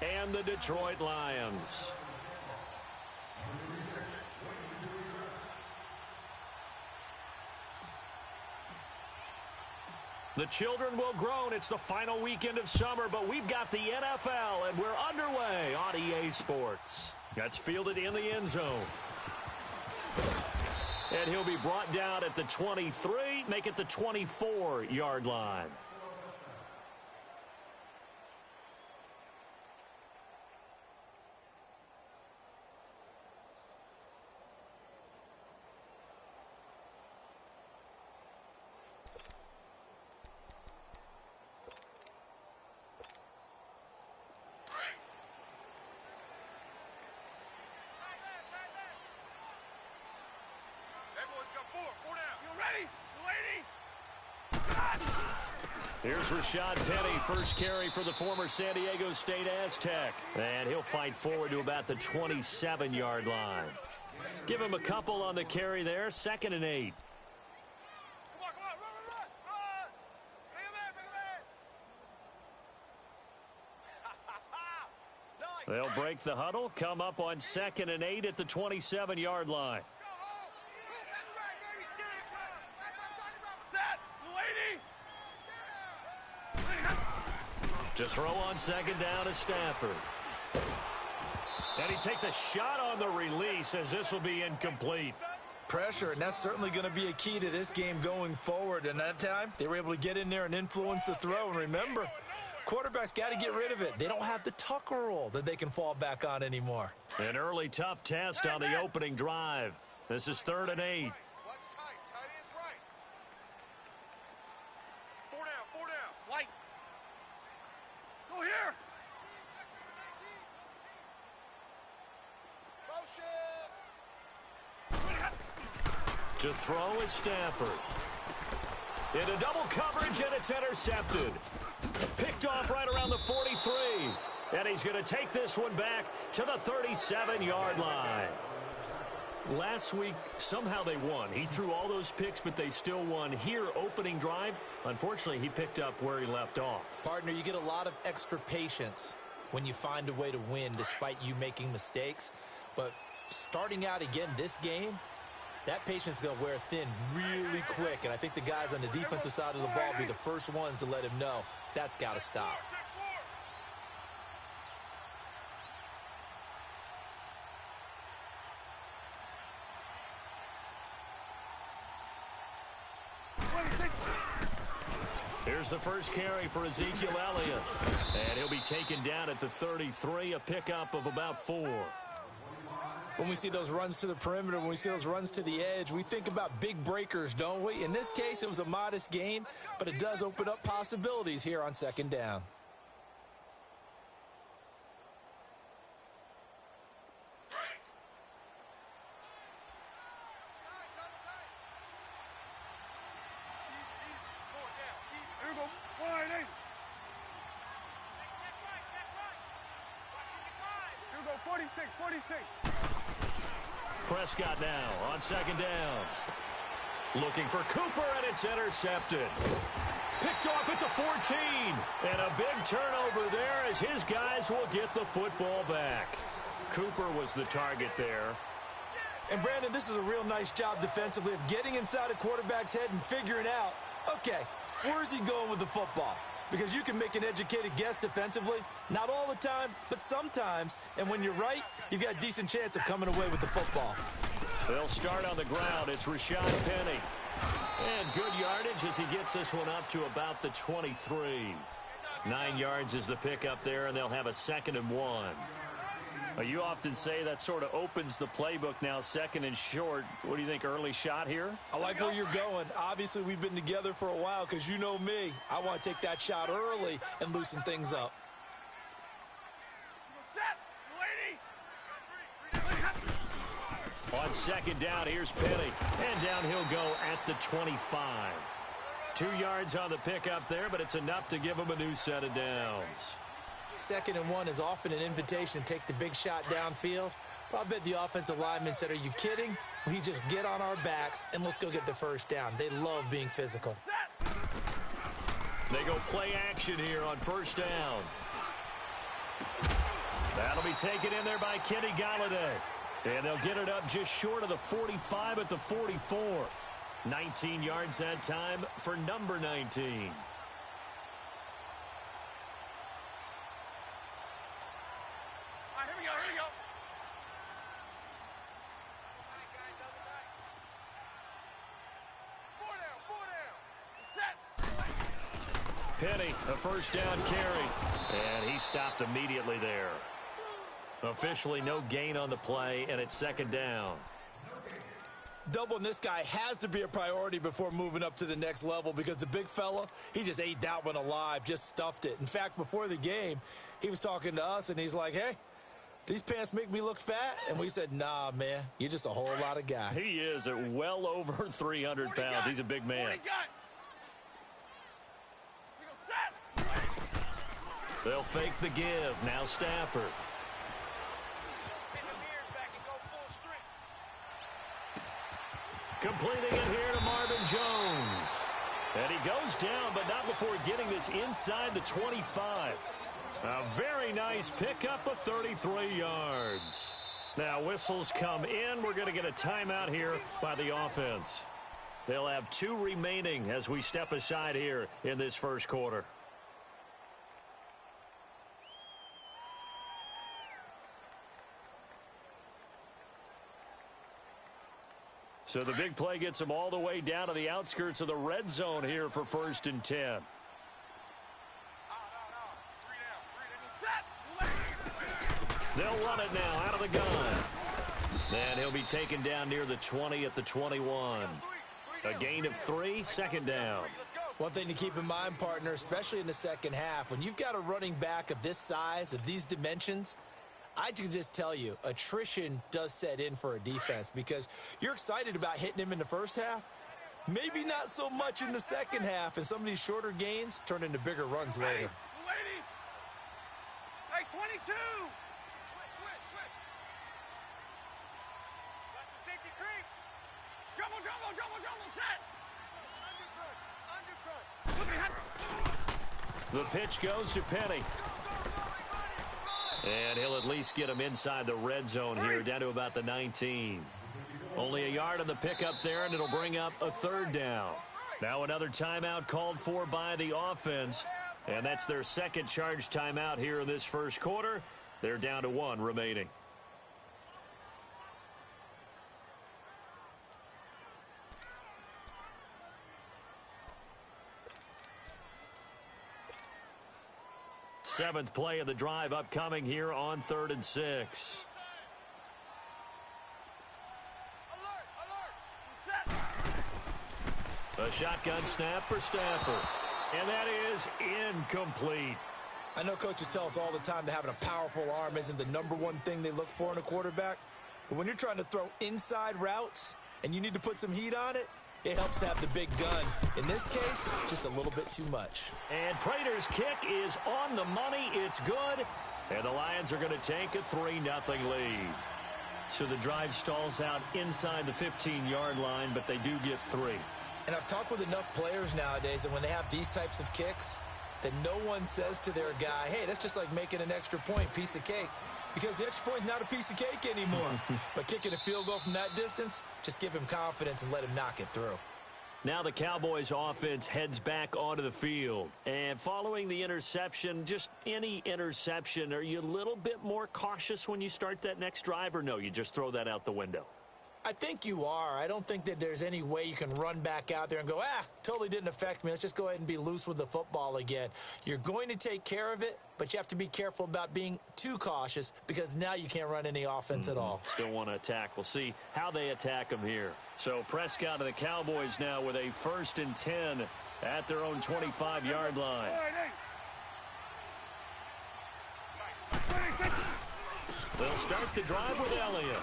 and the Detroit Lions. The children will groan. It's the final weekend of summer, but we've got the NFL, and we're underway on EA Sports. That's fielded in the end zone. And he'll be brought down at the 23, make it the 24-yard line. Here's Rashad Penny, first carry for the former San Diego State Aztec. And he'll fight forward to about the 27-yard line. Give him a couple on the carry there, 2nd and 8. They'll break the huddle, come up on 2nd and 8 at the 27-yard line. To throw on 2nd down is Stafford. And he takes a shot on the release as this will be incomplete. Pressure, and that's certainly going to be a key to this game going forward. And that time, they were able to get in there and influence the throw. And remember, quarterbacks got to get rid of it. They don't have the Tucker rule that they can fall back on anymore. An early tough test on the opening drive. This is 3rd and 8. To throw is Stafford. Into double coverage, and it's intercepted. Picked off right around the 43. And he's going to take this one back to the 37-yard line. Last week, somehow they won. He threw all those picks, but they still won. Here, opening drive, unfortunately, he picked up where he left off. Partner, you get a lot of extra patience when you find a way to win despite you making mistakes. But starting out again this game, that patience is going to wear thin really quick, and I think the guys on the defensive side of the ball will be the first ones to let him know that's got to stop. Here's the first carry for Ezekiel Elliott, and he'll be taken down at the 33, a pickup of about 4. When we see those runs to the perimeter, when we see those runs to the edge, we think about big breakers, don't we? In this case, it was a modest gain, but it does open up possibilities here on 2nd down. Here we go. 180. Here we go. 46, 46. Prescott now on 2nd down. Looking for Cooper, and it's intercepted. Picked off at the 14. And a big turnover there as his guys will get the football back. Cooper was the target there. And, Brandon, this is a real nice job defensively of getting inside a quarterback's head and figuring out, okay, where's he going with the football? Because you can make an educated guess defensively. Not all the time, but sometimes. And when you're right, you've got a decent chance of coming away with the football. They'll start on the ground. It's Rashad Penny. And good yardage as he gets this one up to about the 23. 9 yards is the pickup there, and they'll have a 2nd and 1. You often say that sort of opens the playbook now, 2nd and short. What do you think, early shot here? I like where you're going. Obviously, we've been together for a while because you know me. I want to take that shot early and loosen things up. On 2nd down, here's Penny. And down he'll go at the 25. 2 yards on the pickup there, but it's enough to give him a new set of downs. 2nd and 1 is often an invitation to take the big shot downfield. But I bet the offensive lineman said, are you kidding? We just get on our backs and let's go get the first down. They love being physical. They go play action here on 1st down. That'll be taken in there by Kenny Galladay. And they'll get it up just short of the 45 at the 44. 19 yards that time for number 19. Penny, a first down carry, and he stopped immediately there. Officially no gain on the play, and it's second down. Doubling this guy has to be a priority before moving up to the next level because the big fella, he just ate that one alive, just stuffed it. In fact, before the game, he was talking to us, and he's like, hey, these pants make me look fat? And we said, nah, man, you're just a whole lot of guy. He is at well over 300 pounds. He's a big man. They'll fake the give. Now Stafford. Completing it here to Marvin Jones. And he goes down, but not before getting this inside the 25. A very nice pickup of 33 yards. Now whistles come in. We're going to get a timeout here by the offense. They'll have 2 remaining as we step aside here in this first quarter. So the big play gets them all the way down to the outskirts of the red zone here for 1st and 10. They'll run it now out of the gun. And he'll be taken down near the 20 at the 21. A gain of 3, second down. One thing to keep in mind, partner, especially in the second half, when you've got a running back of this size, of these dimensions, I can just tell you, attrition does set in for a defense because you're excited about hitting him in the first half. Maybe not so much in the second half, and some of these shorter gains turn into bigger runs later. Hey, 22! Switch. That's the safety creep. Jumbo, set. Undercut. The pitch goes to Penny. And he'll at least get him inside the red zone here, down to about the 19. Only a yard on the pickup there, and it'll bring up a 3rd down. Now another timeout called for by the offense, and that's their second charge timeout here in this first quarter. They're down to 1 remaining. Seventh play of the drive upcoming here on 3rd and 6. A shotgun snap for Stafford. And that is incomplete. I know coaches tell us all the time that having a powerful arm isn't the #1 thing they look for in a quarterback. But when you're trying to throw inside routes and you need to put some heat on it, it helps to have the big gun. In this case, just a little bit too much. And Prater's kick is on the money. It's good. And the Lions are going to take a 3-0 lead. So the drive stalls out inside the 15-yard line, but they do get 3. And I've talked with enough players nowadays that when they have these types of kicks, that no one says to their guy, hey, that's just like making an extra point, piece of cake. Because the extra point is not a piece of cake anymore. But kicking a field goal from that distance, just give him confidence and let him knock it through. Now the Cowboys offense heads back onto the field. And following the interception, just any interception, are you a little bit more cautious when you start that next drive, or no, you just throw that out the window? I think you are. I don't think that there's any way you can run back out there and go, totally didn't affect me. Let's just go ahead and be loose with the football again. You're going to take care of it, but you have to be careful about being too cautious because now you can't run any offense at all. Still want to attack. We'll see how they attack them here. So Prescott and the Cowboys now with a 1st and 10 at their own 25-yard line. They'll start the drive with Elliott.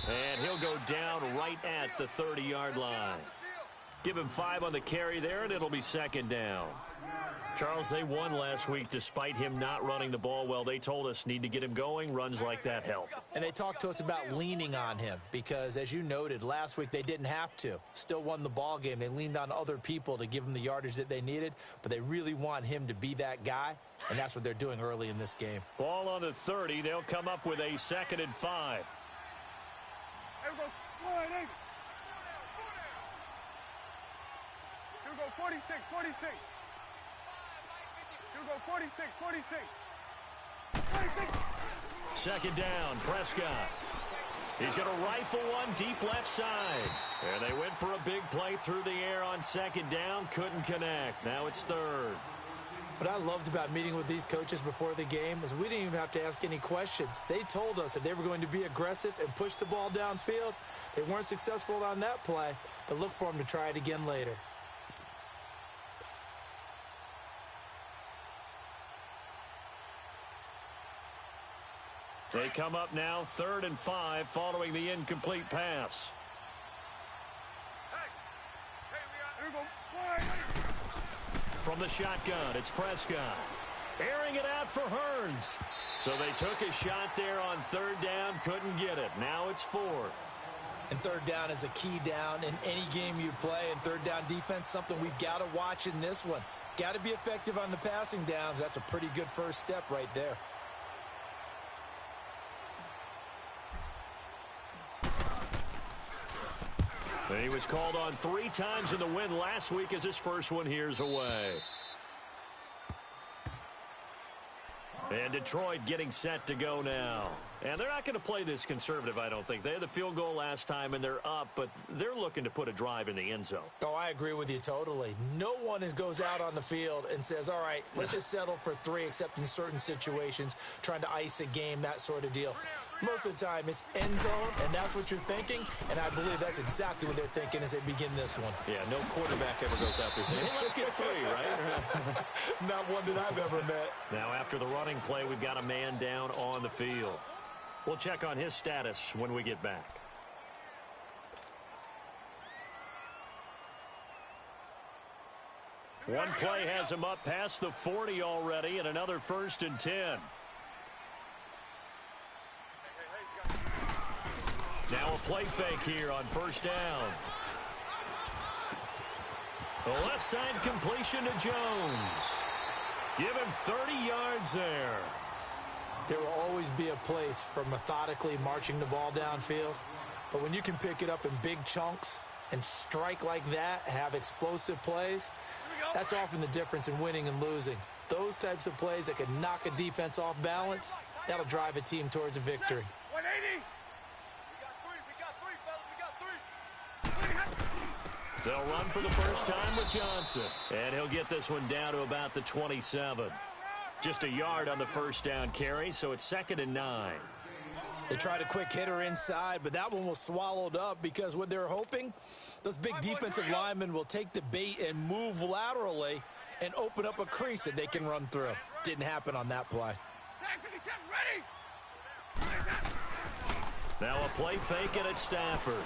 And he'll go down right at the 30-yard line. Give him 5 on the carry there, and it'll be second down. Charles, they won last week despite him not running the ball well. They told us need to get him going. Runs like that help. And they talked to us about leaning on him because, as you noted, last week they didn't have to. Still won the ball game. They leaned on other people to give them the yardage that they needed, but they really want him to be that guy, and that's what they're doing early in this game. Ball on the 30. They'll come up with a 2nd and 5. Here we go. 180. Here we go. 46. 46. Here we go. 46. 46. 46. 2nd down, Prescott. He's going to rifle one deep left side. And they went for a big play through the air on 2nd down. Couldn't connect. Now it's 3rd. What I loved about meeting with these coaches before the game is we didn't even have to ask any questions. They told us that they were going to be aggressive and push the ball downfield. They weren't successful on that play, but look for them to try it again later. They come up now 3rd and 5 following the incomplete pass. Here we go. 180. From the shotgun, it's Prescott. Airing it out for Hearns. So they took a shot there on 3rd down, couldn't get it. Now it's 4th. And 3rd down is a key down in any game you play. And 3rd down defense, something we've got to watch in this one. Got to be effective on the passing downs. That's a pretty good first step right there. And he was called on 3 times in the win last week as his first one here's away. And Detroit getting set to go now. And they're not going to play this conservative, I don't think. They had the field goal last time, and they're up, but they're looking to put a drive in the end zone. Oh, I agree with you totally. No one goes out on the field and says, all right, let's just settle for 3, except in certain situations, trying to ice a game, that sort of deal. Most of the time, it's end zone, and that's what you're thinking, and I believe that's exactly what they're thinking as they begin this one. Yeah, no quarterback ever goes out there saying, hey, let's get 3, right? Not one that I've ever met. Now, after the running play, we've got a man down on the field. We'll check on his status when we get back. One play has him up past the 40 already, and another 1st and 10. Now a play fake here on 1st down. The left side completion to Jones. Give him 30 yards there. There will always be a place for methodically marching the ball downfield. But when you can pick it up in big chunks and strike like that, have explosive plays, that's often the difference in winning and losing. Those types of plays that can knock a defense off balance, that'll drive a team towards a victory. 180. They'll run for the first time with Johnson. And he'll get this one down to about the 27. Just a yard on the 1st down carry, so it's 2nd and 9. They tried a quick hitter inside, but that one was swallowed up because what they're hoping, those big defensive linemen will take the bait and move laterally and open up a crease that they can run through. Didn't happen on that play. Tag 57, ready. Now a play fake, and it's Stafford.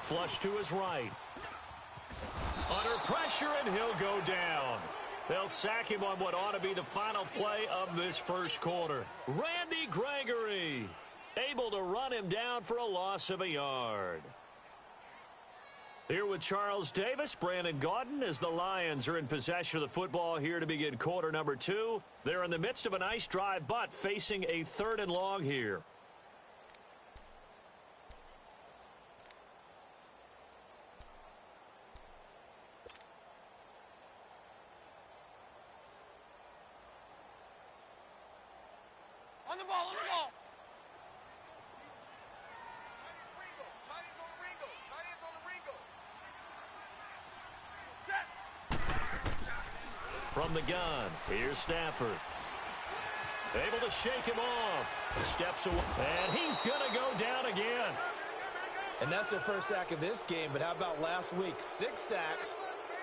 Flush to his right. Under pressure, and he'll go down. They'll sack him on what ought to be the final play of this first quarter. Randy Gregory able to run him down for a loss of a yard. Here with Charles Davis, Brandon Gaudin, as the Lions are in possession of the football here to begin quarter number 2. They're in the midst of a nice drive, but facing a 3rd and long here. On the ball, on the ball. From the gun, here's Stafford. Able to shake him off. Steps away, and he's going to go down again. And that's their first sack of this game, but how about last week? 6 sacks,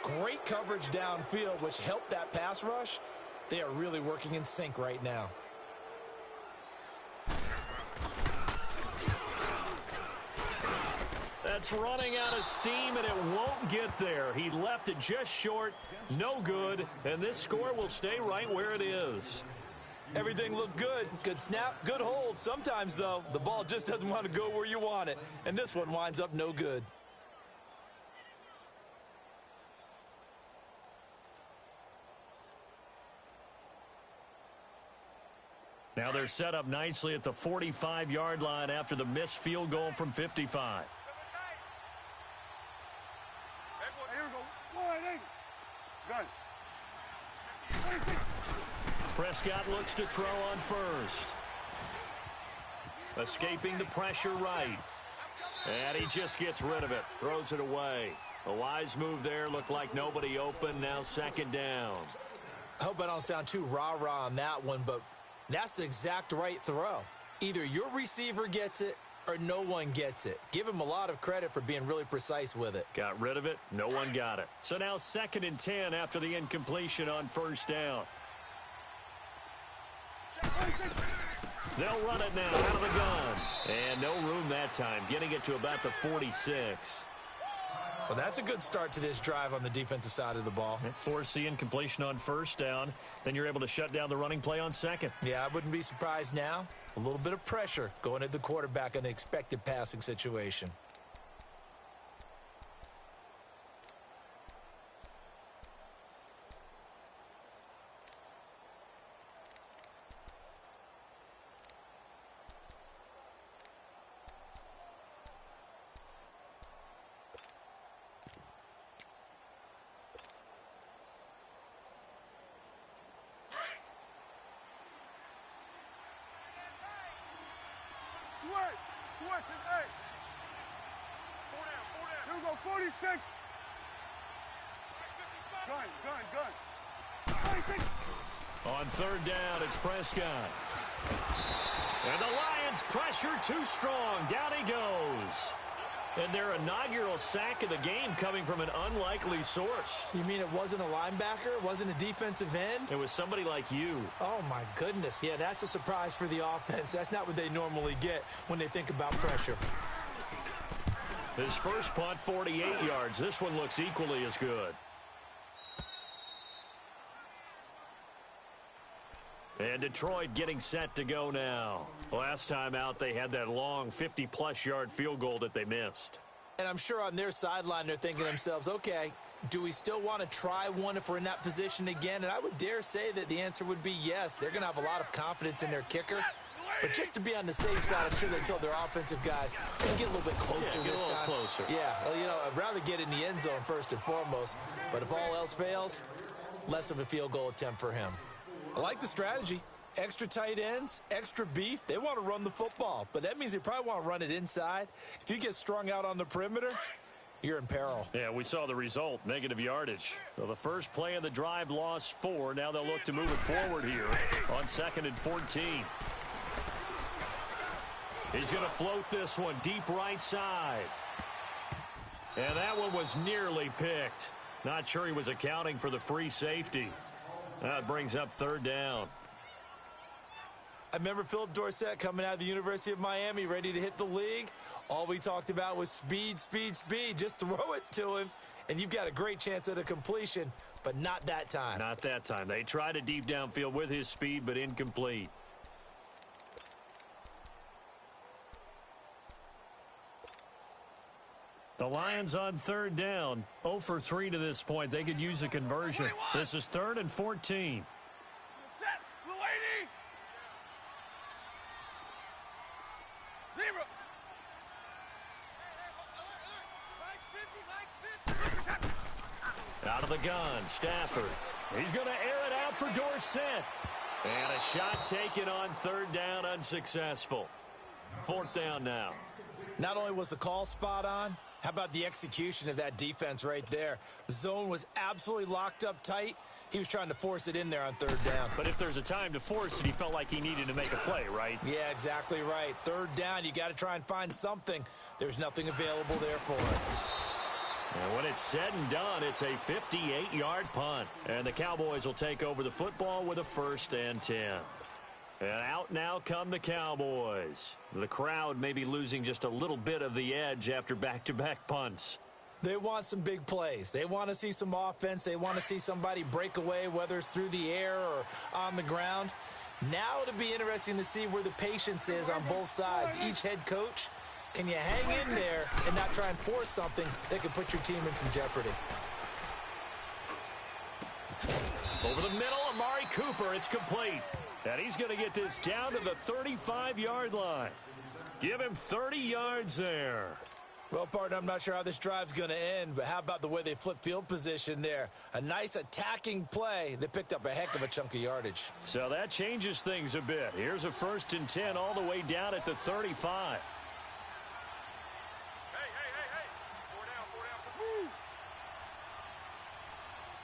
great coverage downfield, which helped that pass rush. They are really working in sync right now. That's running out of steam, and it won't get there. He left it just short, no good, and this score will stay right where it is. Everything looked good. Good snap, good hold. Sometimes, though, the ball just doesn't want to go where you want it, and this one winds up no good. Now they're set up nicely at the 45-yard line after the missed field goal from 55. Here we go. 180. Gun. Prescott looks to throw on first. Escaping the pressure right. And he just gets rid of it. Throws it away. A wise move there. Looked like nobody open. Now second down. I hope I don't sound too rah-rah on that one, but that's the exact right throw. Either your receiver gets it or no one gets it. Give him a lot of credit for being really precise with it. Got rid of it. No one got it. So now 2nd and 10 after the incompletion on first down. They'll run it now out of the gun. And no room that time, getting it to about the 46. Well, that's a good start to this drive on the defensive side of the ball. Force the incompletion on first down. Then you're able to shut down the running play on second. Yeah, I wouldn't be surprised now. A little bit of pressure going at the quarterback in an expected passing situation. Switch is 8. 4 down. Here we go, 46. Gun. 46. On third down, it's Prescott. And the Lions pressure too strong. Down he goes. And their inaugural sack of the game coming from an unlikely source. You mean it wasn't a linebacker? It wasn't a defensive end? It was somebody like you. Oh, my goodness. Yeah, that's a surprise for the offense. That's not what they normally get when they think about pressure. His first punt, 48 yards. This one looks equally as good. And Detroit getting set to go now. Last time out, they had that long 50-plus yard field goal that they missed. And I'm sure on their sideline, they're thinking to themselves, okay, do we still want to try one if we're in that position again? And I would dare say that the answer would be yes. They're going to have a lot of confidence in their kicker. But just to be on the safe side, I'm sure they told their offensive guys, get a little bit closer this time. Closer. Yeah, well, you know, I'd rather get in the end zone first and foremost. But if all else fails, less of a field goal attempt for him. I like the strategy. Extra tight ends, extra beef. They want to run the football, but that means they probably want to run it inside. If you get strung out on the perimeter, you're in peril. Yeah, we saw the result, negative yardage. So the first play of the drive lost 4. Now they'll look to move it forward here on 2nd and 14. He's going to float this one deep right side. And that one was nearly picked. Not sure he was accounting for the free safety. That brings up third down. I remember Philip Dorsett coming out of the University of Miami ready to hit the league. All we talked about was speed, speed, speed. Just throw it to him, and you've got a great chance at a completion, but not that time. Not that time. They tried a deep downfield with his speed, but incomplete. The Lions on third down, 0 for 3 to this point. They could use a conversion. 21. This is 3rd and 14. Set. Little 80. 0. Out of the gun, Stafford. He's going to air it out for Dorsett. And a shot taken on third down, unsuccessful. 4th down now. Not only was the call spot on, how about the execution of that defense right there? The zone was absolutely locked up tight. He was trying to force it in there on third down. But if there's a time to force it, he felt like he needed to make a play, right? Yeah, exactly right. Third down, you got to try and find something. There's nothing available there for it. And when it's said and done, it's a 58-yard punt. And the Cowboys will take over the football with a 1st and 10. And out now come the Cowboys. The crowd may be losing just a little bit of the edge after back-to-back punts. They want some big plays. They want to see some offense. They want to see somebody break away, whether it's through the air or on the ground. Now it'll be interesting to see where the patience is on both sides. Each head coach, can you hang in there and not try and force something that could put your team in some jeopardy? Over the middle, Amari Cooper, it's complete. And he's going to get this down to the 35-yard line. Give him 30 yards there. Well, partner, I'm not sure how this drive's going to end, but how about the way they flip field position there? A nice attacking play. They picked up a heck of a chunk of yardage. So that changes things a bit. Here's a 1st and 10 all the way down at the 35. Hey. 4 down. Woo.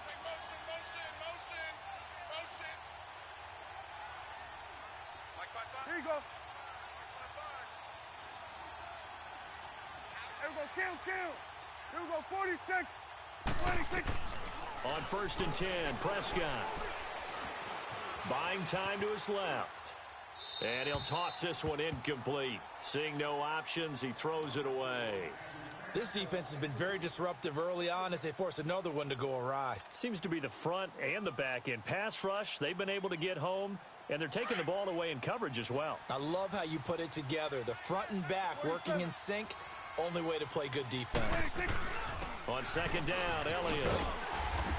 Take motion. Like 5-5. Here you go. Here we go, kill. Here we go, 46, 26. On 1st and 10, Prescott. Buying time to his left. And he'll toss this one incomplete. Seeing no options, he throws it away. This defense has been very disruptive early on as they force another one to go awry. Seems to be the front and the back end. Pass rush, they've been able to get home, and they're taking the ball away in coverage as well. I love how you put it together. The front and back working in sync. Only way to play good defense. On 2nd down, Elliott.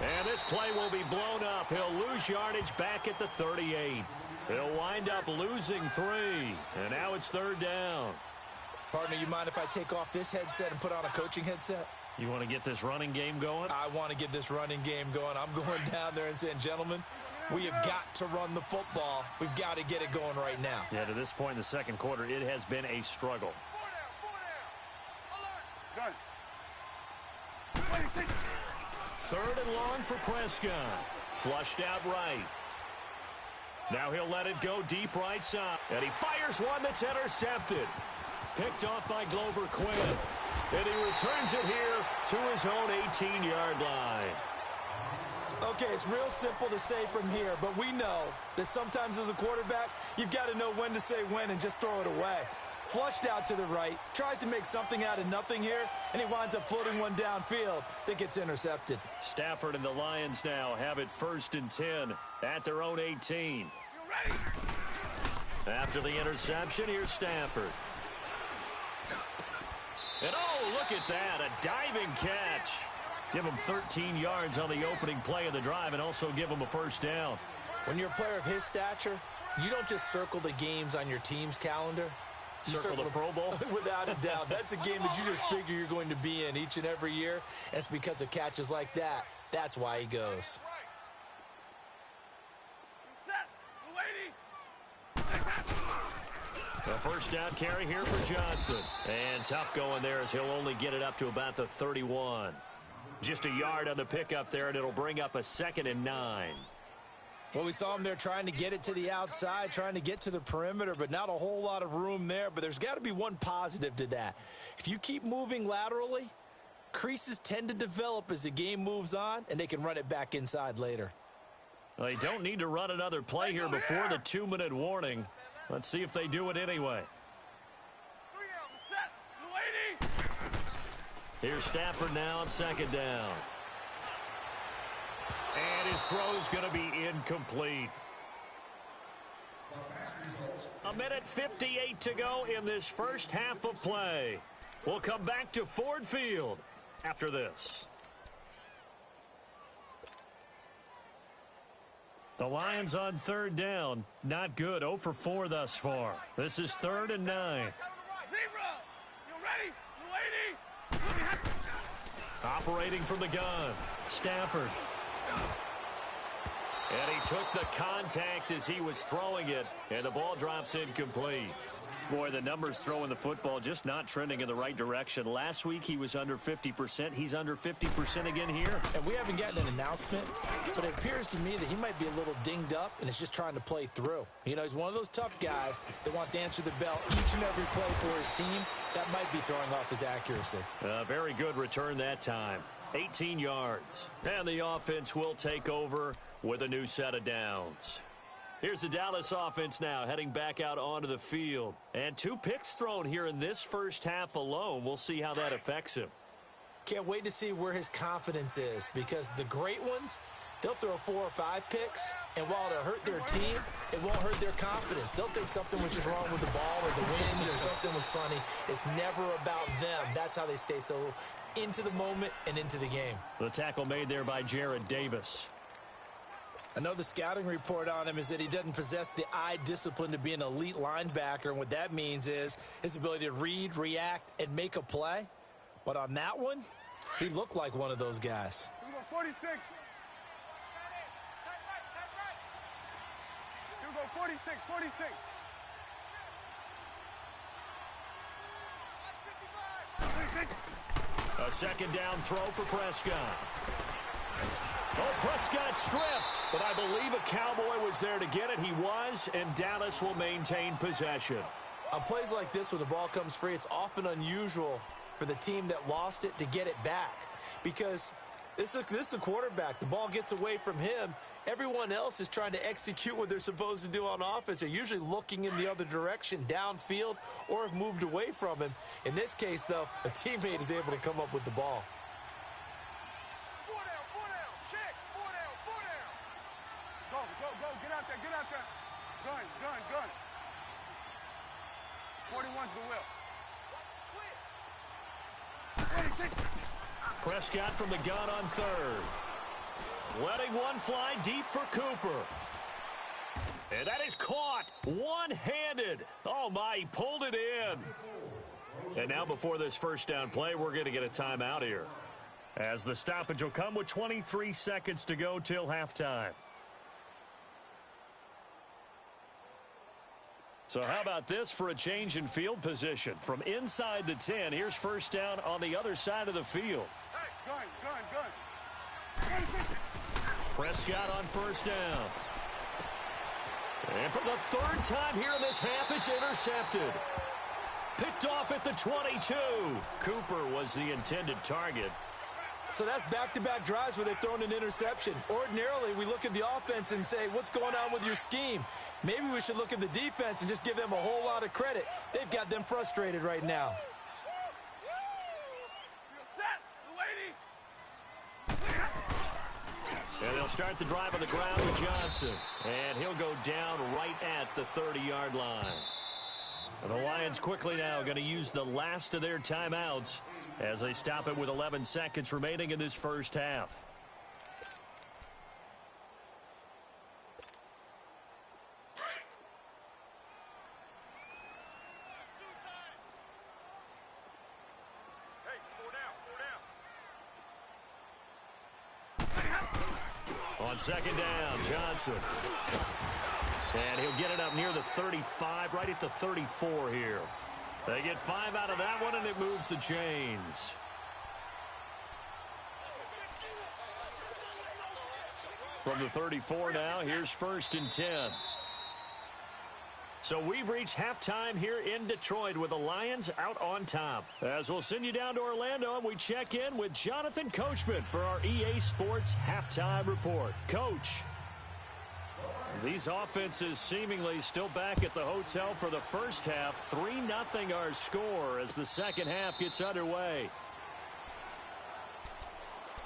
And this play will be blown up. He'll lose yardage back at the 38. He'll wind up losing 3. And now it's 3rd down. Partner, you mind if I take off this headset and put on a coaching headset? You want to get this running game going? I want to get this running game going. I'm going down there and saying, gentlemen, we have got to run the football. We've got to get it going right now. Yeah, to this point in the 2nd quarter, it has been a struggle. 4 down. Done. 26. 3rd and long for Prescott. Flushed out right. Now he'll let it go deep right side. And he fires one that's intercepted. Picked off by Glover Quinn. And he returns it here to his own 18-yard line. Okay, it's real simple to say from here, but we know that sometimes as a quarterback, you've got to know when to say when and just throw it away. Flushed out to the right, tries to make something out of nothing here, and he winds up floating one downfield that gets intercepted. Stafford and the Lions now have it 1st and 10 at their own 18. You ready? After the interception, here's Stafford. And oh, look at that, a diving catch. Give him 13 yards on the opening play of the drive and also give him a 1st down. When you're a player of his stature, you don't just circle the games on your team's calendar. You circle the Pro Bowl? Without a doubt. That's a game that you just figure you're going to be in each and every year. And it's because of catches like that. That's why he goes. Set. A 1st down carry here for Johnson. And tough going there as he'll only get it up to about the 31. Just a yard on the pickup there, and it'll bring up a 2nd and 9. Well, we saw him there trying to get it to the outside, trying to get to the perimeter, but not a whole lot of room there. But there's got to be one positive to that. If you keep moving laterally, creases tend to develop as the game moves on, and they can run it back inside later. Well, they don't need to run another play here before the 2-minute warning. Let's see if they do it anyway. 3 down. Set. 280. Here's Stafford now on 2nd down. And his throw's going to be incomplete. 1:58 to go in this first half of play. We'll come back to Ford Field after this. The Lions on 3rd down. Not good. 0 for 4 thus far. This is 3rd and 9. Zebra. You ready? 280. Operating from the gun. Stafford. And he took the contact as he was throwing it, and the ball drops incomplete. Boy, the numbers throwing the football just not trending in the right direction. Last week he was under 50%. He's under 50% again here. And we haven't gotten an announcement, but it appears to me that he might be a little dinged up and is just trying to play through. You know, he's one of those tough guys that wants to answer the bell each and every play for his team. That might be throwing off his accuracy. Very good return that time. 18 yards. And the offense will take over with a new set of downs. Here's the Dallas offense now heading back out onto the field. And 2 picks thrown here in this first half alone. We'll see how that affects him. Can't wait to see where his confidence is, because the great ones, they'll throw 4 or 5 picks, and while it'll hurt their team, it won't hurt their confidence. They'll think something was just wrong with the ball or the wind or something was funny. It's never about them. That's how they stay so into the moment and into the game. The tackle made there by Jared Davis. I know the scouting report on him is that he doesn't possess the eye discipline to be an elite linebacker, and what that means is his ability to read, react, and make a play. But on that one, he looked like one of those guys. 46. You go 46, 46. A second down throw for Prescott. Oh, Prescott stripped, but I believe a Cowboy was there to get it. He was, and Dallas will maintain possession. On plays like this, when the ball comes free, it's often unusual for the team that lost it to get it back, because this is the quarterback. The ball gets away from him. Everyone else is trying to execute what they're supposed to do on offense. They're usually looking in the other direction, downfield, or have moved away from him. In this case, though, a teammate is able to come up with the ball. Get out there. Gun. 41's the whip. 26. Prescott from the gun on third. Letting one fly deep for Cooper. And that is caught one-handed. Oh, my, he pulled it in. And now before this first down play, we're going to get a timeout here, as the stoppage will come with 23 seconds to go till halftime. So how about this for a change in field position? From inside the 10, here's first down on the other side of the field. Gun. 26. Prescott on first down. And for the third time here in this half, it's intercepted. Picked off at the 22. Cooper was the intended target. So that's back-to-back drives where they've thrown an interception. Ordinarily, we look at the offense and say, what's going on with your scheme? Maybe we should look at the defense and just give them a whole lot of credit. They've got them frustrated right now. And they'll start the drive on the ground with Johnson. And he'll go down right at the 30-yard line. The Lions quickly now going to use the last of their timeouts as they stop it with 11 seconds remaining in this first half. On second down, Johnson. And he'll get it up near the 35, right at the 34 here. They get 5 out of that one, and it moves the chains. From the 34 now, here's first and 10. So we've reached halftime here in Detroit with the Lions out on top. As we'll send you down to Orlando, and we check in with Jonathan Coachman for our EA Sports Halftime Report. Coach, these offenses seemingly still back at the hotel for the first half. 3-0 our score as the second half gets underway.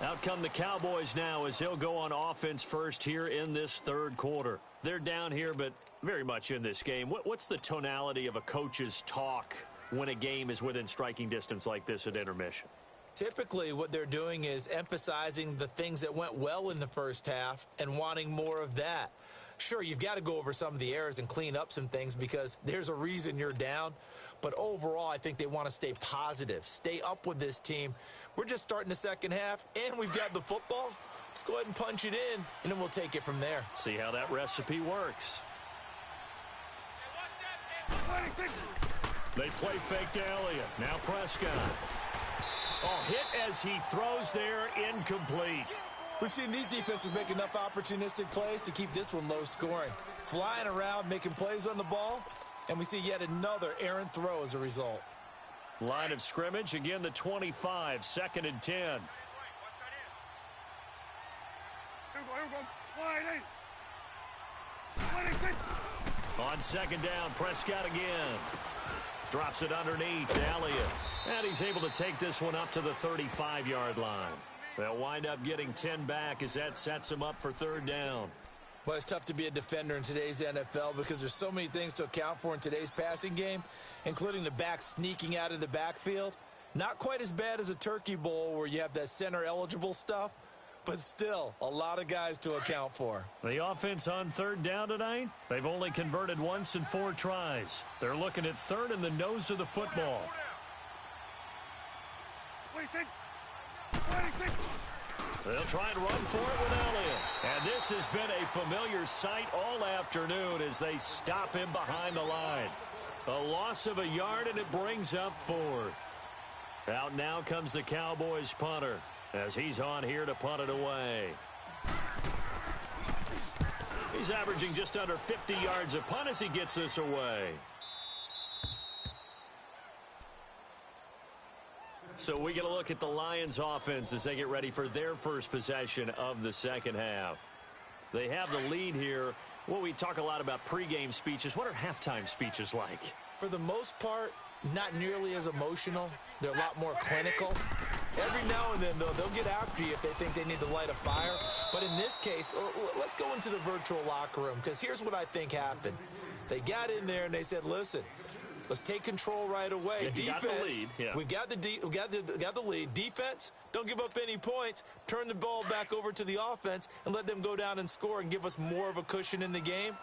Out come the Cowboys now as they'll go on offense first here in this third quarter. They're down here, but very much in this game. What's the tonality of a coach's talk when a game is within striking distance like this at intermission? Typically, what they're doing is emphasizing the things that went well in the first half and wanting more of that. Sure, you've got to go over some of the errors and clean up some things because there's a reason you're down. But overall, I think they want to stay positive, stay up with this team. We're just starting the second half, and we've got the football. Let's go ahead and punch it in, and then we'll take it from there. See how that recipe works. They play fake to Elliott. Now Prescott. Oh, hit as he throws there, incomplete. We've seen these defenses make enough opportunistic plays to keep this one low scoring. Flying around, making plays on the ball, and we see yet another errant throw as a result. Line of scrimmage, again the 25, second and 10. Here we go. Wide eight. 26. On second down, Prescott again. Drops it underneath to Elliott. And he's able to take this one up to the 35-yard line. They'll wind up getting 10 back as that sets them up for third down. Well, it's tough to be a defender in today's NFL because there's so many things to account for in today's passing game, including the back sneaking out of the backfield. Not quite as bad as a turkey bowl where you have that center-eligible stuff, but still a lot of guys to account for. The offense on third down tonight, they've only converted once in 4 tries. They're looking at third in the nose of the football. 26. 26. They'll try and run for it with Elliott. And this has been a familiar sight all afternoon as they stop him behind the line. A loss of a yard, and it brings up 4th. Out now comes the Cowboys punter as he's on here to punt it away. He's averaging just under 50 yards a punt as he gets this away. So we get a look at the Lions offense as they get ready for their first possession of the second half. They have the lead here. Well, we talk a lot about pregame speeches. What are halftime speeches like? For the most part, not nearly as emotional. They're a lot more clinical. Every now and then, though, they'll get after you if they think they need to light a fire. But in this case, let's go into the virtual locker room, because here's what I think happened. They got in there and they said, listen, let's take control right away. Yeah, defense, got the lead. Yeah. we've got the lead. Defense, don't give up any points. Turn the ball back over to the offense and let them go down and score and give us more of a cushion in the game.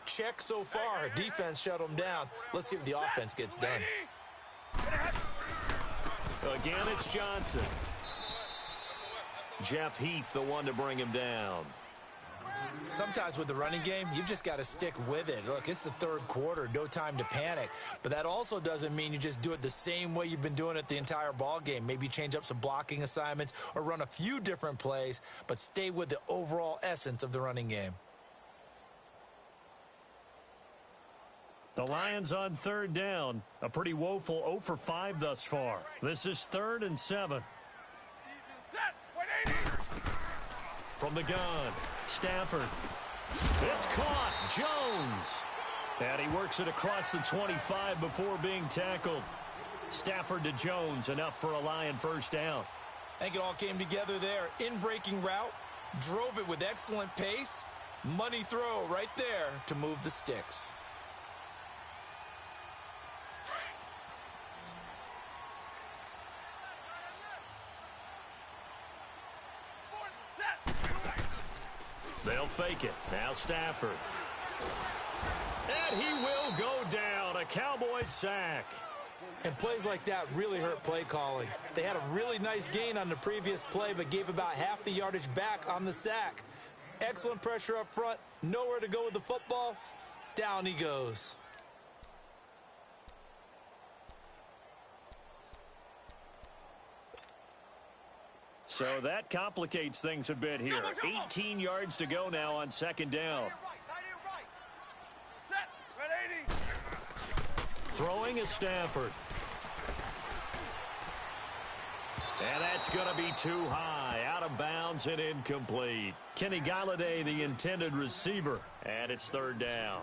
Check so far. Defense shut them down. Let's see if the offense gets done. Again, it's Johnson. Jeff Heath, the one to bring him down. Sometimes with the running game, you've just got to stick with it. Look, it's the third quarter, no time to panic. But that also doesn't mean you just do it the same way you've been doing it the entire ball game. Maybe change up some blocking assignments or run a few different plays, but stay with the overall essence of the running game. The Lions on third down. A pretty woeful 0 for 5 thus far. This is 3rd and 7. Set. 180. From the gun, Stafford. It's caught. Jones. And he works it across the 25 before being tackled. Stafford to Jones, enough for a Lion first down. I think it all came together there. In-breaking route, drove it with excellent pace. Money throw right there to move the sticks. They'll fake it. Now Stafford. And he will go down. A Cowboys sack. And plays like that really hurt play calling. They had a really nice gain on the previous play, but gave about half the yardage back on the sack. Excellent pressure up front. Nowhere to go with the football. Down he goes. So that complicates things a bit here. 18 yards to go now on second down. Set. 180. Throwing is Stafford. And that's going to be too high. Out of bounds and incomplete. Kenny Galladay, the intended receiver. And it's third down.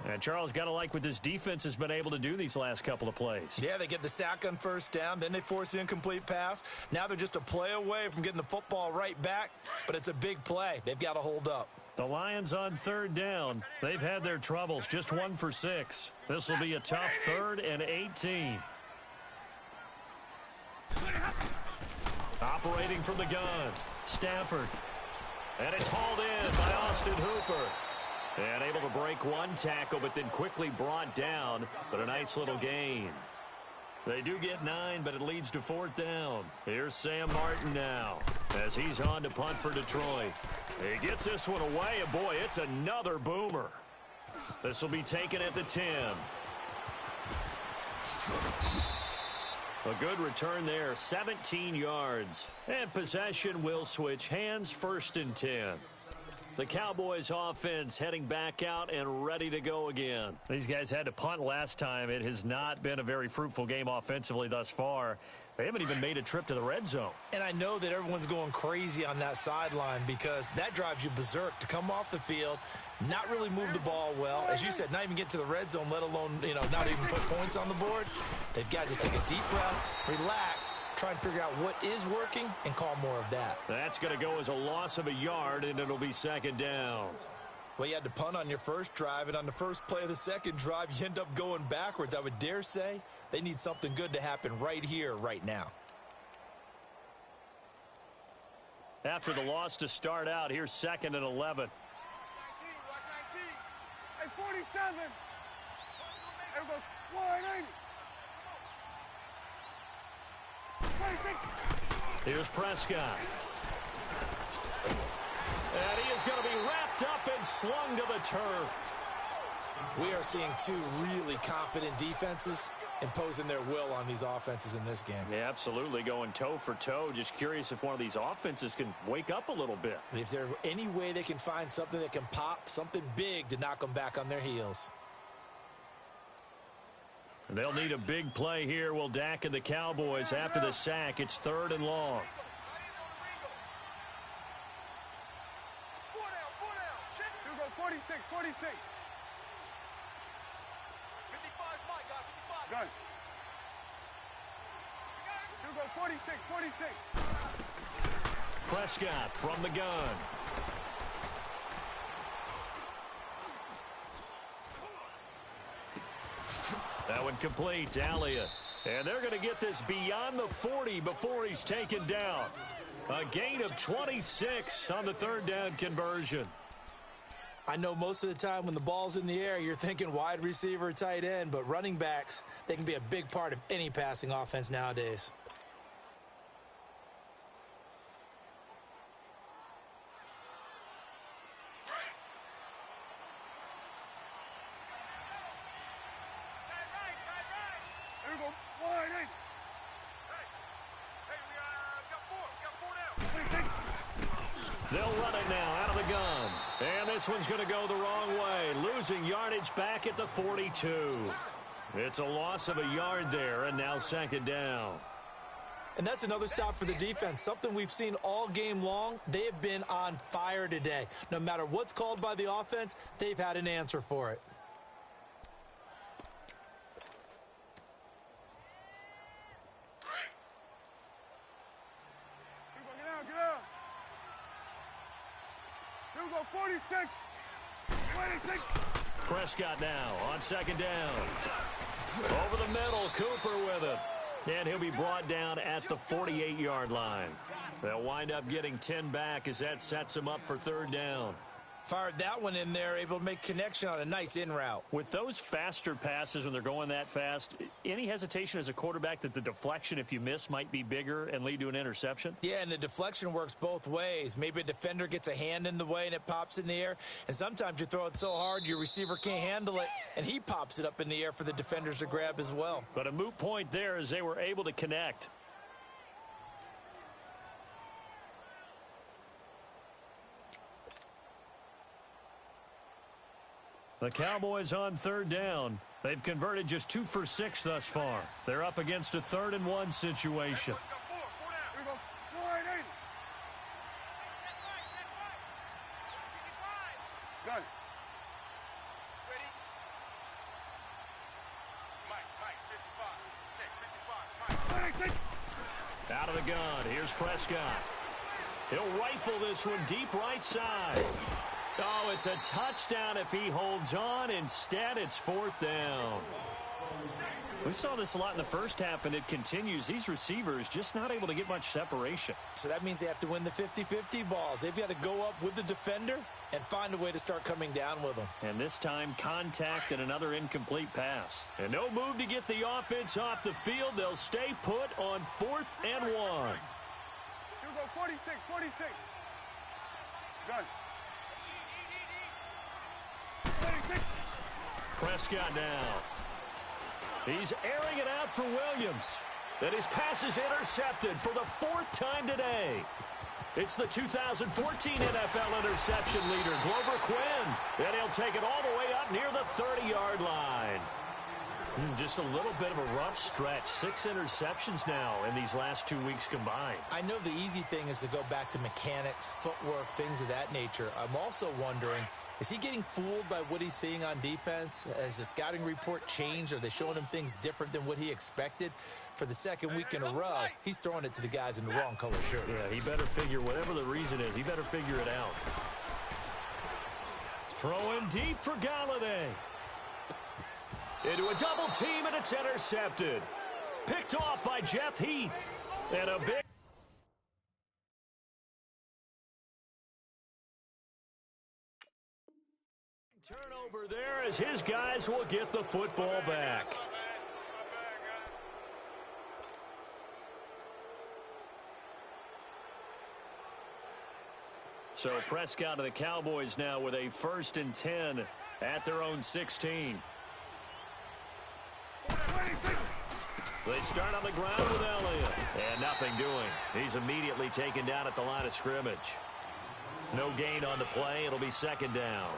And Charles, got to like what this defense has been able to do these last couple of plays. Yeah, they get the sack on first down. Then they force the incomplete pass. Now they're just a play away from getting the football right back. But it's a big play. They've got to hold up. The Lions on third down. They've had their troubles. Just 1 for 6. This will be a tough 3rd and 18. Operating from the gun. Stafford. And it's hauled in by Austin Hooper. And able to break one tackle, but then quickly brought down. But a nice little gain. They do get 9, but it leads to 4th down. Here's Sam Martin now as he's on to punt for Detroit. He gets this one away, and boy, it's another boomer. This will be taken at the 10. A good return there, 17 yards. And possession will switch hands, 1st and 10. The Cowboys offense heading back out and ready to go again. These guys had to punt last time. It has not been a very fruitful game offensively thus far. They haven't even made a trip to the red zone. And I know that everyone's going crazy on that sideline because that drives you berserk to come off the field, not really move the ball well. As you said, not even get to the red zone, let alone, not even put points on the board. They've got to just take a deep breath, relax, try and figure out what is working and call more of that. That's going to go as a loss of a yard, and it'll be second down. Well, you had to punt on your first drive, and on the first play of the second drive, you end up going backwards. I would dare say they need something good to happen right here, right now. After the loss to start out, here's second and 11. Hey, 47. There goes 180. 26. Here's Prescott. And he is going to be wrapped up and slung to the turf. We are seeing two really confident defenses imposing their will on these offenses in this game. Yeah, absolutely, going toe for toe. Just curious if one of these offenses can wake up a little bit. Is there any way they can find something that can pop, something big to knock them back on their heels? They'll need a big play here. Will Dak and the Cowboys after the sack. It's third and long. You go 46, 46. 55 is Mike, got 55. Good. You go 46, 46. Prescott from the gun. That one complete. Elliott. And they're going to get this beyond the 40 before he's taken down. A gain of 26 on the third down conversion. I know most of the time when the ball's in the air, you're thinking wide receiver, tight end, but running backs, they can be a big part of any passing offense nowadays. There you go 180. Hey, we got 4 down. 26. They'll run it now out of the gun. And this one's going to go the wrong way. Losing yardage back at the 42. It's a loss of a yard there, and now second down. And that's another stop for the defense. Something we've seen all game long. They have been on fire today. No matter what's called by the offense, they've had an answer for it. Get out, get out. You go 46, 26. Prescott now on second down. Over the middle, Cooper with it. And he'll be brought down at the 48-yard line. They'll wind up getting 10 back as that sets him up for third down. Fired that one in there, able to make connection on a nice in route. With those faster passes when they're going that fast, any hesitation as a quarterback that the deflection, if you miss, might be bigger and lead to an interception? Yeah, and the deflection works both ways. Maybe a defender gets a hand in the way and it pops in the air. And sometimes you throw it so hard your receiver can't handle it, and he pops it up in the air for the defenders to grab as well. But a moot point there as they were able to connect. The Cowboys on third down. They've converted just 2 for 6 thus far. They're up against a 3rd and 1 situation. Here we go 180. Good. Ready? Mike, 55. Check, 55. Mike. 26. Out of the gun. Here's Prescott. He'll rifle this one deep right side. Oh, it's a touchdown if he holds on. Instead, it's 4th down. We saw this a lot in the first half, and it continues. These receivers just not able to get much separation. So that means they have to win the 50-50 balls. They've got to go up with the defender and find a way to start coming down with them. And this time, contact and another incomplete pass. And no move to get the offense off the field. They'll stay put on 4th and 1. You go 46, 46. Good. 26. Prescott now. He's airing it out for Williams. And his pass is intercepted for the 4th time today. It's the 2014 NFL interception leader, Glover Quinn. And he'll take it all the way up near the 30-yard line. Just a little bit of a rough stretch. 6 interceptions now in these last 2 weeks combined. I know the easy thing is to go back to mechanics, footwork, things of that nature. I'm also wondering, is he getting fooled by what he's seeing on defense? Has the scouting report changed? Are they showing him things different than what he expected? For the second week in a row, he's throwing it to the guys in the wrong color shirts. Yeah, he better figure, whatever the reason is, he better figure it out. Throwing deep for Galladay. Into a double team, and it's intercepted. Picked off by Jeff Heath. And a big... turnover there as his guys will get the football back. So Prescott and the Cowboys now with a 1st and 10 at their own 16. They start on the ground with Elliott. And nothing doing. He's immediately taken down at the line of scrimmage. No gain on the play. It'll be 2nd down.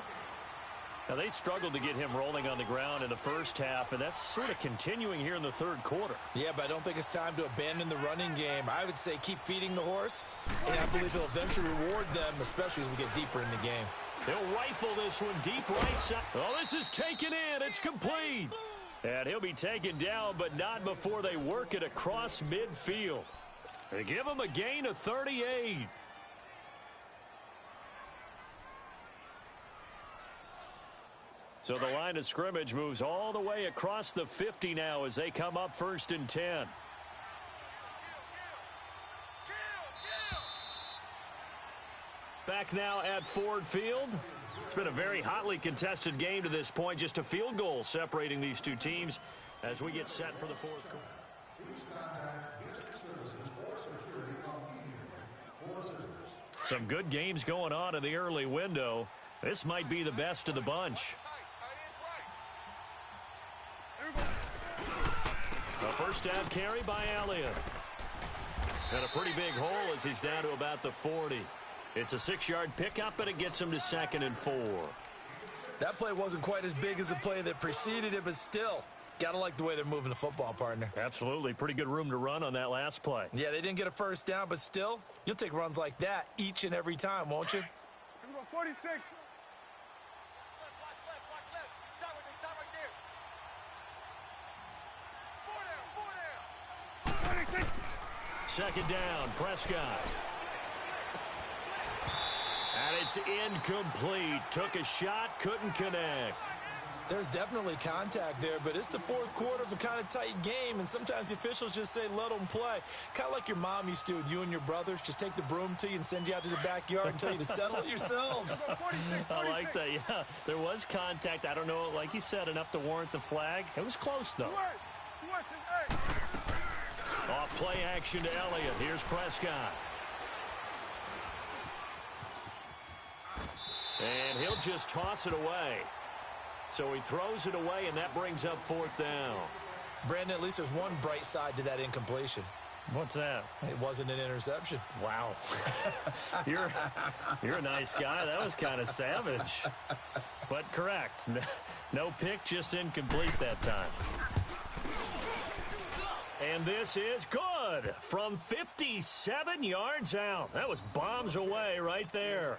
Now, they struggled to get him rolling on the ground in the first half, and that's sort of continuing here in the 3rd quarter. Yeah, but I don't think it's time to abandon the running game. I would say keep feeding the horse, and I believe he'll eventually reward them, especially as we get deeper in the game. He'll rifle this one deep right side. Oh, this is taken in. It's complete. And he'll be taken down, but not before they work it across midfield. They give him a gain of 38. So the line of scrimmage moves all the way across the 50 now as they come up 1st and 10. Back now at Ford Field. It's been a very hotly contested game to this point. Just a field goal separating these two teams as we get set for the 4th quarter. Some good games going on in the early window. This might be the best of the bunch. A 1st down carry by Elliott. And a pretty big hole as he's down to about the 40. It's a 6-yard pickup, and it gets him to 2nd and 4. That play wasn't quite as big as the play that preceded it, but still, got to like the way they're moving the football, partner. Absolutely. Pretty good room to run on that last play. Yeah, they didn't get a 1st down, but still, you'll take runs like that each and every time, won't you? 46. Second down, Prescott. And it's incomplete. Took a shot, couldn't connect. There's definitely contact there, but it's the 4th quarter of a kind of tight game, and sometimes the officials just say, let them play. Kind of like your mom used to with you and your brothers. Just take the broom to you and send you out to the backyard and tell you to settle it yourselves. I like that, yeah. There was contact. I don't know, like you said, enough to warrant the flag. It was close, though. Off play action to Elliott. Here's Prescott. And he'll just toss it away. So he throws it away, and that brings up 4th down. Brandon, at least there's one bright side to that incompletion. What's that? It wasn't an interception. Wow. You're a nice guy. That was kind of savage. But correct. No pick, just incomplete that time. And this is good from 57 yards out. That was bombs away right there.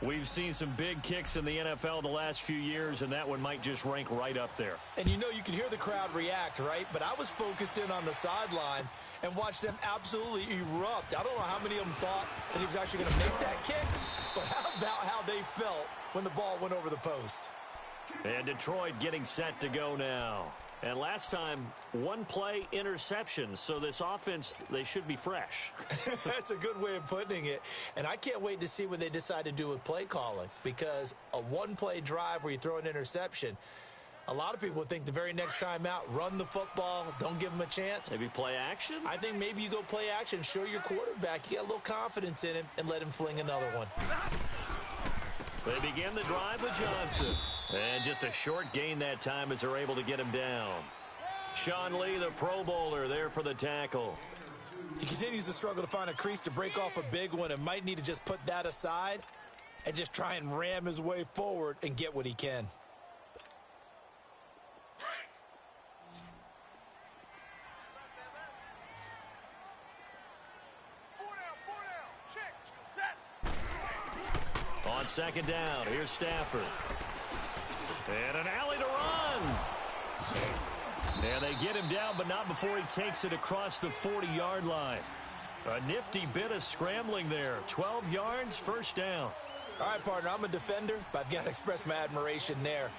We've seen some big kicks in the NFL the last few years, and that one might just rank right up there. And you know, you can hear the crowd react, right? But I was focused in on the sideline and watched them absolutely erupt. I don't know how many of them thought that he was actually going to make that kick, but how about how they felt when the ball went over the post? And Detroit getting set to go now. And last time, 1 play interceptions, so this offense, they should be fresh. That's a good way of putting it. And I can't wait to see what they decide to do with play calling, because a 1-play drive where you throw an interception, a lot of people would think the very next time out, run the football, don't give them a chance. Maybe play action? I think maybe you go play action, show your quarterback, you got a little confidence in him, and let him fling another one. They begin the drive with Johnson. And just a short gain that time as they're able to get him down. Sean Lee, the Pro Bowler, there for the tackle. He continues to struggle to find a crease to break off a big one and might need to just put that aside and just try and ram his way forward and get what he can. On second down, here's Stafford. And an alley to run. And they get him down, but not before he takes it across the 40-yard line. A nifty bit of scrambling there. 12 yards, first down. All right, partner, I'm a defender, but I've got to express my admiration there.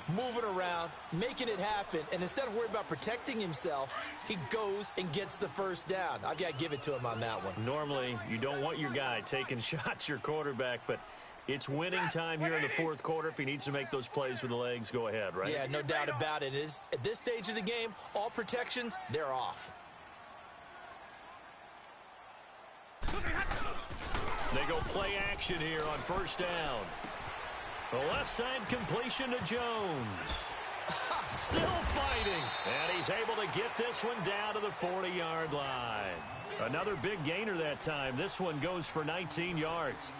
Moving around, making it happen, and instead of worrying about protecting himself, he goes and gets the first down. I've got to give it to him on that one. Normally, you don't want your guy taking shots, your quarterback, but it's winning time here in the fourth quarter. If he needs to make those plays with the legs, go ahead, right? Yeah, no doubt about it. At this stage of the game, all protections, they're off. They go play action here on first down. The left side completion to Jones. Still fighting. And he's able to get this one down to the 40-yard line. Another big gainer that time. This one goes for 19 yards.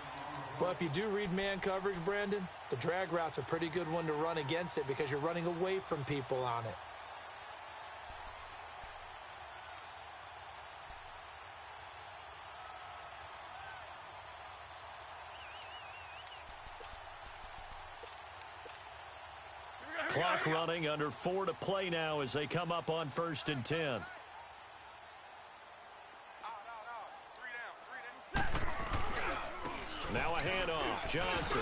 Well, if you do read man coverage, Brandon, the drag route's a pretty good one to run against it because you're running away from people on it. Clock running, under 4 to play now as they come up on 1st and 10. Now a handoff, Johnson.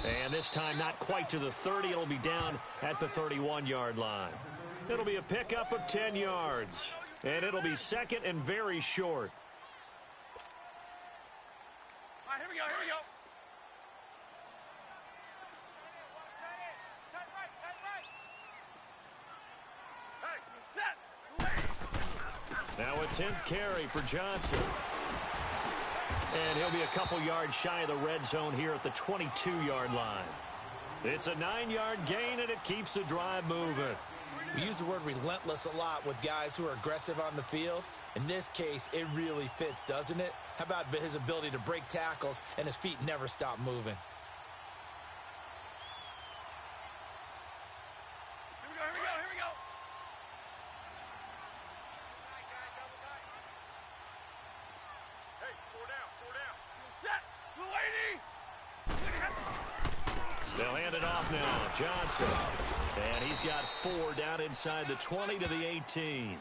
And this time not quite to the 30. It'll be down at the 31-yard line. It'll be a pickup of 10 yards. And it'll be second and very short. All right, here we go, here we go. Now a 10th carry for Johnson. And he'll be a couple yards shy of the red zone here at the 22-yard line. It's a 9-yard gain, and it keeps the drive moving. We use the word relentless a lot with guys who are aggressive on the field. In this case, it really fits, doesn't it? How about his ability to break tackles and his feet never stop moving? They'll hand it off now, Johnson. And he's got 4 down inside the 20 to the 18.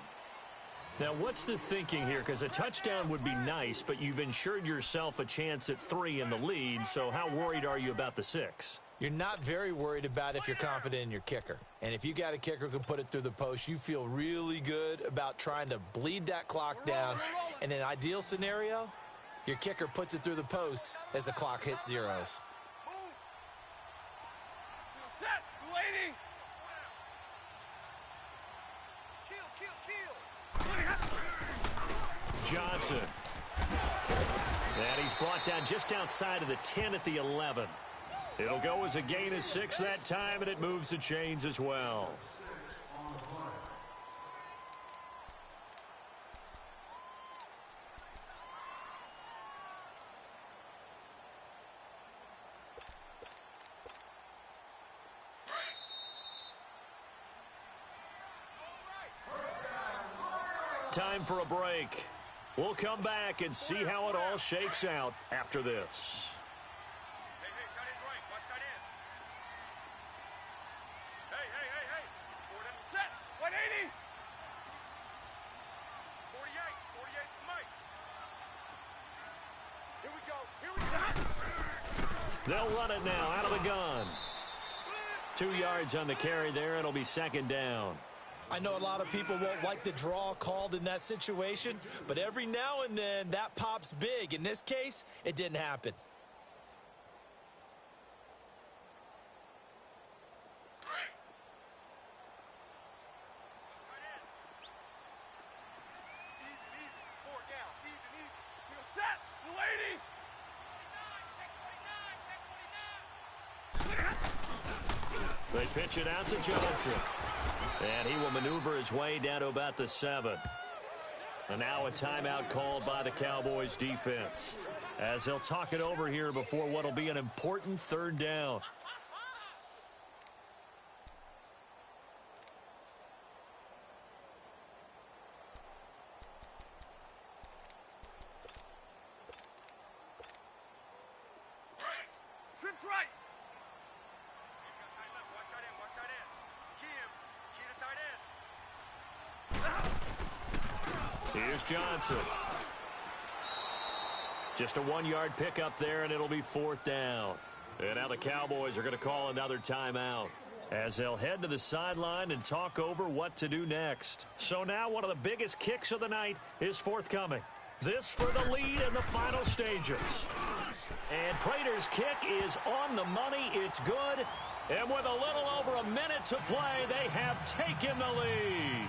Now, what's the thinking here? Because a touchdown would be nice, but you've ensured yourself a chance at 3 in the lead, so how worried are you about the 6? You're not very worried about if you're confident in your kicker. And if you got a kicker who can put it through the post, you feel really good about trying to bleed that clock down. In an ideal scenario, your kicker puts it through the post as the clock hits zeros. Johnson. And he's brought down just outside of the 10 at the 11. It'll go as a gain of 6 that time, and it moves the chains as well. Time for a break. We'll come back and see how it all shakes out after this. Hey, tight end's right. Watch tight end. Hey. Set. 180. 48 for Mike. Here we go. They'll run it now out of the gun. 2 yards on the carry there. It'll be second down. I know a lot of people won't like the draw called in that situation, but every now and then that pops big. In this case, it didn't happen. They pitch it out to Johnson. And he will maneuver his way down to about the 7. And now a timeout called by the Cowboys defense, as they'll talk it over here before what will be an important 3rd down. Trips right. Here's Johnson. Just a 1-yard pickup there, and it'll be 4th down. And now the Cowboys are going to call another timeout, as they'll head to the sideline and talk over what to do next. So now one of the biggest kicks of the night is forthcoming. This for the lead in the final stages. And Prater's kick is on the money. It's good. And with a little over a minute to play, they have taken the lead.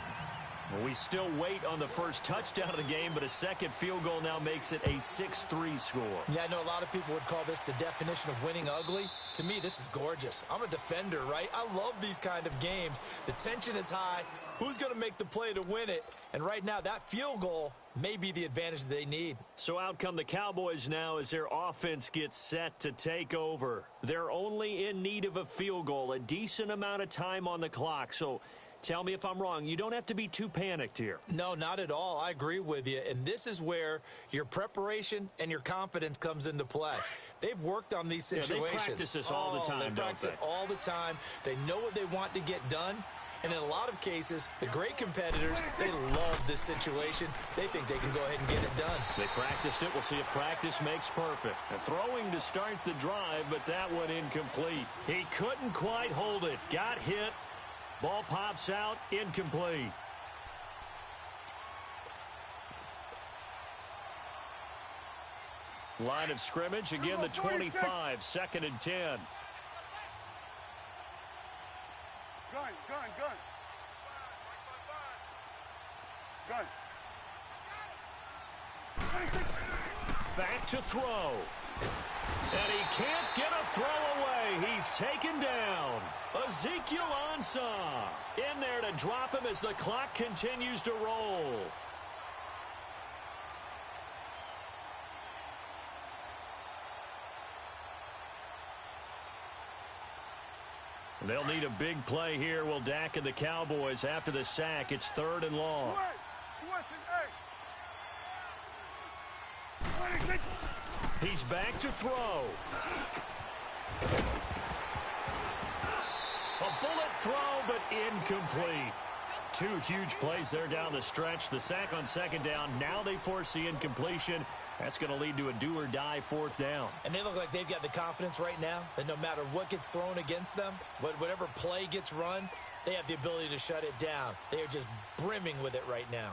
We still wait on the first touchdown of the game, but a second field goal now makes it a 6-3 score. Yeah, I know a lot of people would call this the definition of winning ugly. To me, this is gorgeous. I'm a defender, right? I love these kind of games. The tension is high. Who's going to make the play to win it? And right now, that field goal may be the advantage they need. So out come the Cowboys now as their offense gets set to take over. They're only in need of a field goal, a decent amount of time on the clock. So tell me if I'm wrong. You don't have to be too panicked here. No, not at all. I agree with you. And this is where your preparation and your confidence comes into play. They've worked on these situations. Yeah, they practice this all the time, they practice it all the time. They know what they want to get done. And in a lot of cases, the great competitors, they love this situation. They think they can go ahead and get it done. They practiced it. We'll see if practice makes perfect. And throwing to start the drive, but that one incomplete. He couldn't quite hold it. Got hit. Ball pops out, incomplete. Line of scrimmage, again the 25, 2nd and 10. Gun. Gun. Back to throw. And he can't get a throw away. He's taken down. Ezekiel Ansah in there to drop him as the clock continues to roll. They'll need a big play here. Will Dak and the Cowboys after the sack. It's 3rd and long. He's back to throw. A bullet throw, but incomplete. 2 huge plays there down the stretch. The sack on 2nd down. Now they force the incompletion. That's going to lead to a do-or-die 4th down. And they look like they've got the confidence right now that no matter what gets thrown against them, whatever play gets run, they have the ability to shut it down. They are just brimming with it right now.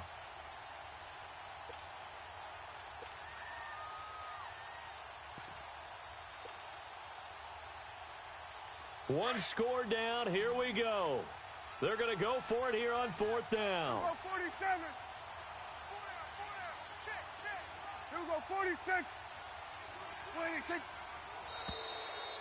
One score down. Here we go. They're going to go for it here on 4th down. 47. Here we go, 46. 26.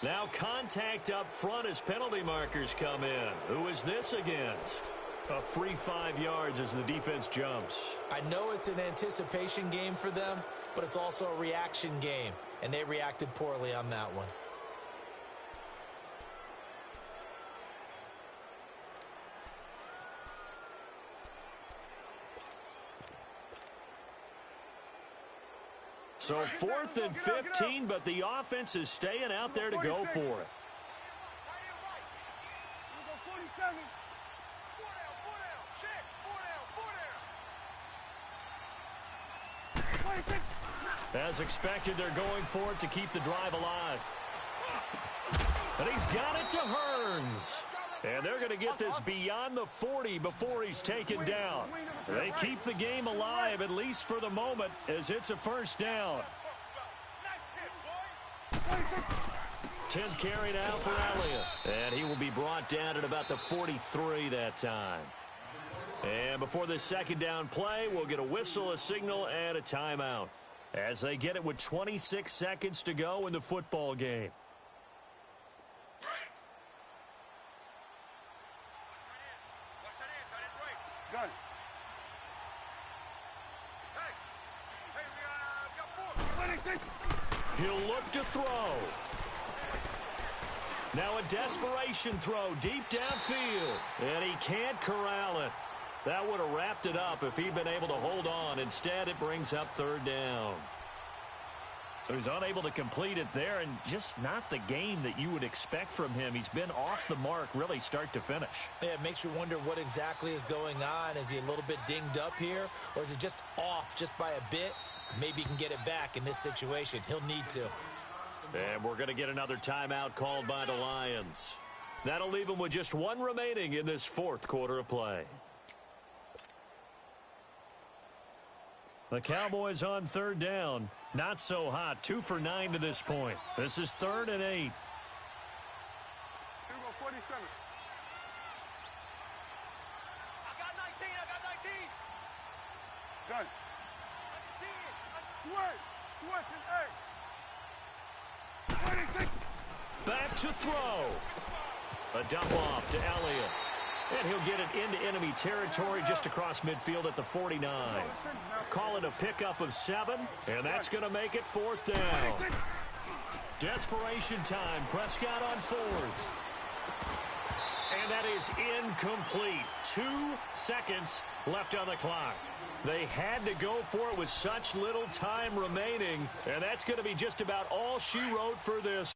Now contact up front as penalty markers come in. Who is this against? A free 5 yards as the defense jumps. I know it's an anticipation game for them, but it's also a reaction game, and they reacted poorly on that one. So 4th and 15, but the offense is staying out there to go for it. As expected, they're going for it to keep the drive alive. And he's got it to Hearns. And they're going to get this beyond the 40 before he's taken down. They keep the game alive, at least for the moment, as it's a 1st down. 10th carry now for Elliott. And he will be brought down at about the 43 that time. And before this 2nd down play, we'll get a whistle, a signal, and a timeout, as they get it with 26 seconds to go in the football game. He'll look to throw. Now a desperation throw deep downfield. And he can't corral it. That would have wrapped it up if he'd been able to hold on. Instead, it brings up third down. So he's unable to complete it there, and just not the game that you would expect from him. He's been off the mark really start to finish. Yeah, it makes you wonder what exactly is going on. Is he a little bit dinged up here, or is it just off just by a bit? Maybe he can get it back in this situation. He'll need to. And we're going to get another timeout called by the Lions. That'll leave them with just one remaining in this fourth quarter of play. The Cowboys on third down. Not so hot. 2 for 9 to this point. This is 3rd and 8. Here we go, 47. I got 19. Done. Switch. Switch and 8. 26. Back to throw. A dump off to Elliott. And he'll get it into enemy territory just across midfield at the 49. Call it a pickup of 7, and that's going to make it 4th down. Desperation time. Prescott on 4th. And that is incomplete. 2 seconds left on the clock. They had to go for it with such little time remaining, and that's going to be just about all she wrote for this